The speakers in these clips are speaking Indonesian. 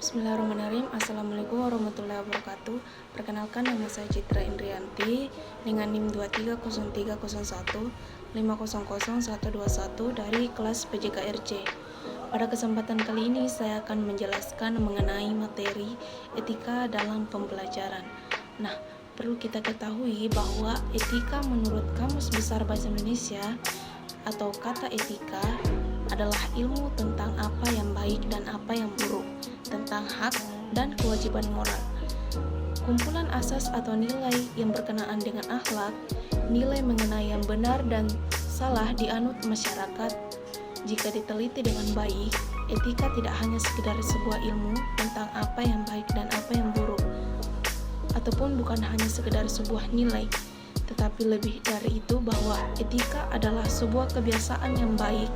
Bismillahirrahmanirrahim. Assalamualaikum warahmatullahi wabarakatuh. Perkenalkan, nama saya Citra Indrianti dengan NIM 230301 5000121 dari kelas PJKRC. Pada kesempatan kali ini saya akan menjelaskan mengenai materi etika dalam pembelajaran. Nah, perlu kita ketahui bahwa etika menurut Kamus Besar Bahasa Indonesia atau kata etika adalah ilmu tentang apa yang baik dan apa yang buruk, tentang hak dan kewajiban moral. Kumpulan asas atau nilai yang berkenaan dengan akhlak, nilai mengenai yang benar dan salah dianut masyarakat. Jika diteliti dengan baik, etika tidak hanya sekedar sebuah ilmu tentang apa yang baik dan apa yang buruk, ataupun bukan hanya sekedar sebuah nilai, tetapi lebih dari itu bahwa etika adalah sebuah kebiasaan yang baik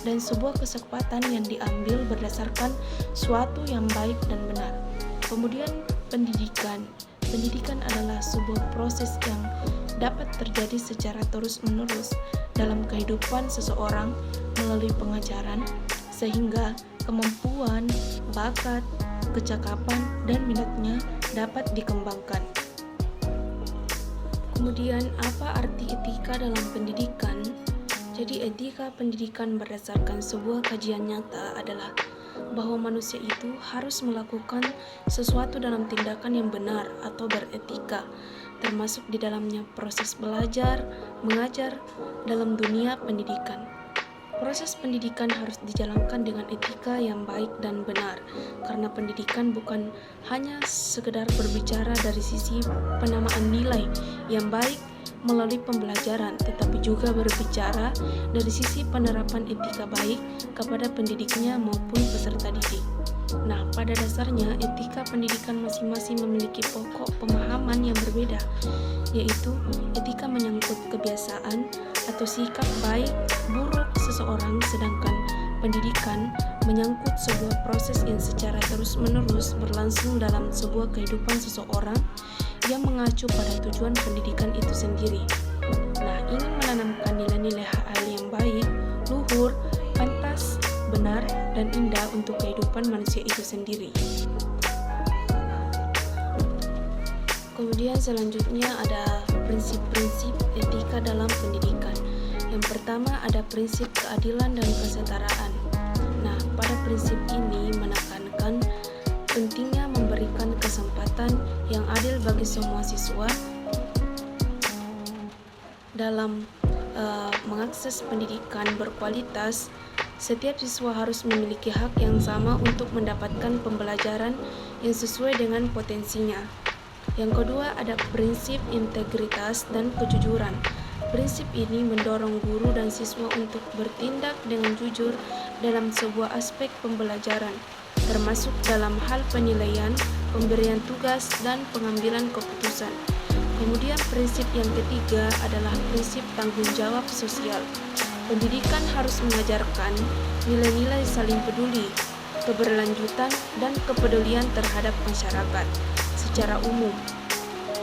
dan sebuah kesepakatan yang diambil berdasarkan suatu yang baik dan benar. Kemudian pendidikan. Pendidikan adalah sebuah proses yang dapat terjadi secara terus-menerus dalam kehidupan seseorang melalui pengajaran, sehingga kemampuan, bakat, kecakapan, dan minatnya dapat dikembangkan. Kemudian, apa arti etika dalam pendidikan? Jadi, etika pendidikan berdasarkan sebuah kajian nyata adalah bahwa manusia itu harus melakukan sesuatu dalam tindakan yang benar atau beretika, termasuk di dalamnya proses belajar, mengajar dalam dunia pendidikan. Proses pendidikan harus dijalankan dengan etika yang baik dan benar, karena pendidikan bukan hanya sekedar berbicara dari sisi penamaan nilai yang baik melalui pembelajaran, tetapi juga berbicara dari sisi penerapan etika baik kepada pendidiknya maupun peserta didik. Nah, pada dasarnya etika pendidikan masing-masing memiliki pokok pemahaman yang berbeda, yaitu etika menyangkut kebiasaan atau sikap baik buruk seseorang, sedangkan pendidikan menyangkut sebuah proses yang secara terus-menerus berlangsung dalam sebuah kehidupan seseorang yang mengacu pada tujuan pendidikan itu sendiri. Nah, ingin menanamkan nilai-nilai hal yang baik, luhur, pantas, benar, dan indah untuk kehidupan manusia itu sendiri. Kemudian selanjutnya ada prinsip-prinsip etika dalam pendidikan. Yang pertama ada prinsip keadilan dan kesetaraan. Nah, pada prinsip ini menekankan pentingnya memberikan kesempatan yang adil bagi semua siswa dalam mengakses pendidikan berkualitas. Setiap siswa harus memiliki hak yang sama untuk mendapatkan pembelajaran yang sesuai dengan potensinya. Yang kedua ada prinsip integritas dan kejujuran. Prinsip ini mendorong guru dan siswa untuk bertindak dengan jujur dalam sebuah aspek pembelajaran, termasuk dalam hal penilaian, pemberian tugas, dan pengambilan keputusan. Kemudian prinsip yang ketiga adalah prinsip tanggung jawab sosial. Pendidikan harus mengajarkan nilai-nilai saling peduli, keberlanjutan, dan kepedulian terhadap masyarakat secara umum.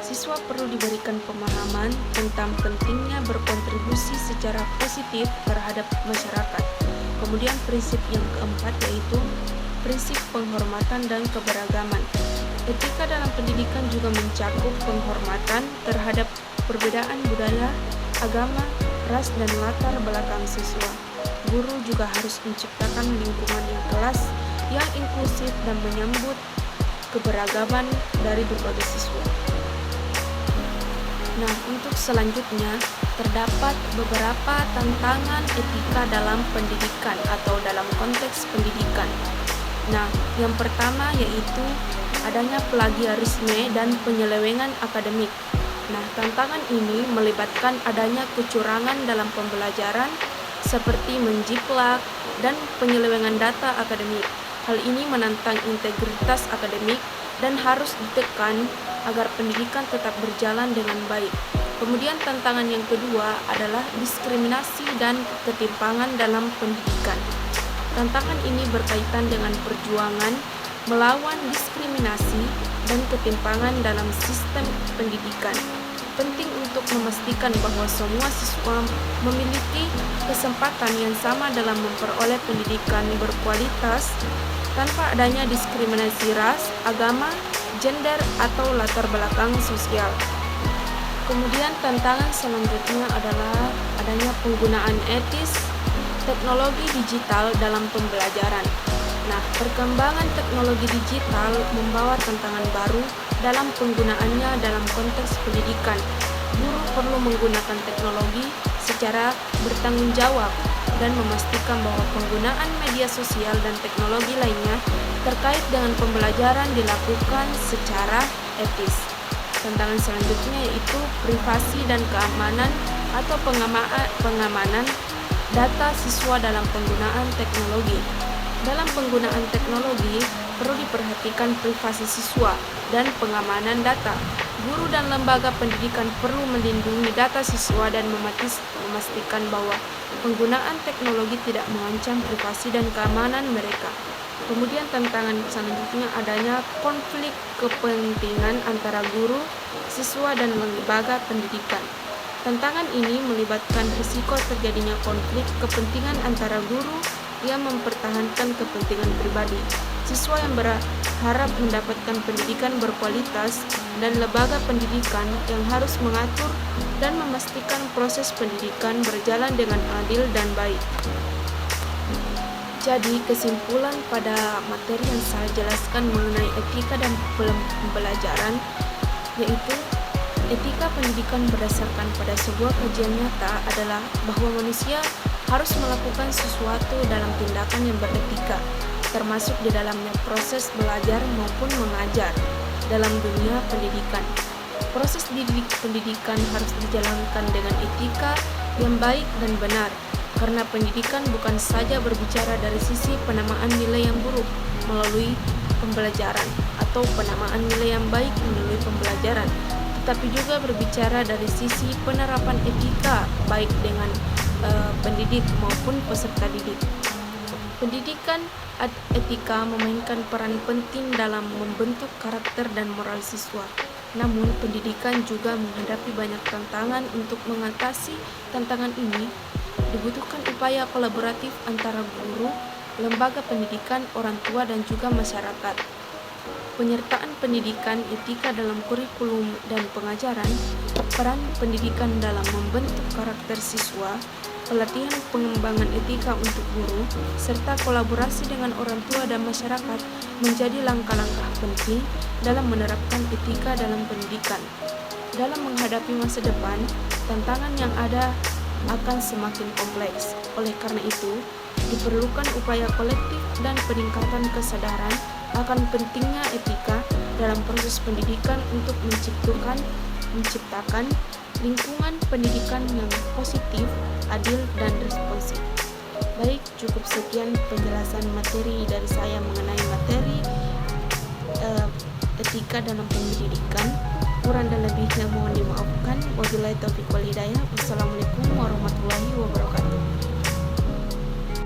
Siswa perlu diberikan pemahaman tentang pentingnya berkontribusi secara positif terhadap masyarakat. Kemudian prinsip yang keempat yaitu prinsip penghormatan dan keberagaman. Etika dalam pendidikan juga mencakup penghormatan terhadap perbedaan budaya, agama, ras, dan latar belakang siswa. Guru juga harus menciptakan lingkungan yang kelas, yang inklusif, dan menyambut keberagaman dari berbagai siswa. Nah, untuk selanjutnya terdapat beberapa tantangan etika dalam pendidikan atau dalam konteks pendidikan. Nah, yang pertama yaitu adanya plagiarisme dan penyelewengan akademik. Nah, tantangan ini melibatkan adanya kecurangan dalam pembelajaran seperti menjiplak dan penyelewengan data akademik. Hal ini menantang integritas akademik dan harus ditekan agar pendidikan tetap berjalan dengan baik. Kemudian tantangan yang kedua adalah diskriminasi dan ketimpangan dalam pendidikan. Tantangan ini berkaitan dengan perjuangan melawan diskriminasi dan ketimpangan dalam sistem pendidikan. Penting untuk memastikan bahwa semua siswa memiliki kesempatan yang sama dalam memperoleh pendidikan berkualitas tanpa adanya diskriminasi ras, agama, gender, atau latar belakang sosial. Kemudian tantangan selanjutnya adalah adanya penggunaan etis teknologi digital dalam pembelajaran. Nah, perkembangan teknologi digital membawa tantangan baru dalam penggunaannya dalam konteks pendidikan. Guru perlu menggunakan teknologi secara bertanggung jawab dan memastikan bahwa penggunaan media sosial dan teknologi lainnya terkait dengan pembelajaran dilakukan secara etis. Tantangan selanjutnya yaitu privasi dan keamanan atau pengamanan data siswa dalam penggunaan teknologi. Dalam penggunaan teknologi, perlu diperhatikan privasi siswa dan pengamanan data. Guru dan lembaga pendidikan perlu melindungi data siswa dan memastikan bahwa penggunaan teknologi tidak mengancam privasi dan keamanan mereka. Kemudian tantangan selanjutnya adanya konflik kepentingan antara guru, siswa, dan lembaga pendidikan. Tantangan ini melibatkan risiko terjadinya konflik kepentingan antara guru yang mempertahankan kepentingan pribadi, siswa yang berharap mendapatkan pendidikan berkualitas, dan lembaga pendidikan yang harus mengatur dan memastikan proses pendidikan berjalan dengan adil dan baik. Jadi, kesimpulan pada materi yang saya jelaskan mengenai etika dan pembelajaran yaitu etika pendidikan berdasarkan pada sebuah kajian nyata adalah bahwa manusia harus melakukan sesuatu dalam tindakan yang beretika, termasuk di dalamnya proses belajar maupun mengajar dalam dunia pendidikan. Proses pendidikan harus dijalankan dengan etika yang baik dan benar, karena pendidikan bukan saja berbicara dari sisi penamaan nilai yang buruk melalui pembelajaran atau penamaan nilai yang baik melalui pembelajaran, tetapi juga berbicara dari sisi penerapan etika baik dengan pendidik maupun peserta didik. Pendidikan etika memainkan peran penting dalam membentuk karakter dan moral siswa. Namun, pendidikan juga menghadapi banyak tantangan. Untuk mengatasi tantangan ini, dibutuhkan upaya kolaboratif antara guru, lembaga pendidikan, orang tua, dan juga masyarakat. Penyertaan pendidikan etika dalam kurikulum dan pengajaran, peran pendidikan dalam membentuk karakter siswa, pelatihan pengembangan etika untuk guru, serta kolaborasi dengan orang tua dan masyarakat menjadi langkah-langkah penting dalam menerapkan etika dalam pendidikan. Dalam menghadapi masa depan, tantangan yang ada akan semakin kompleks. Oleh karena itu, diperlukan upaya kolektif dan peningkatan kesadaran akan pentingnya etika dalam proses pendidikan untuk menciptakan lingkungan pendidikan yang positif, adil, dan responsif. Baik, cukup sekian penjelasan materi dari saya mengenai materi etika dalam pendidikan. Kurang dan lebihnya mohon dimaafkan. Wabillahi taufiq wal hidayah. Wassalamualaikum warahmatullahi wabarakatuh.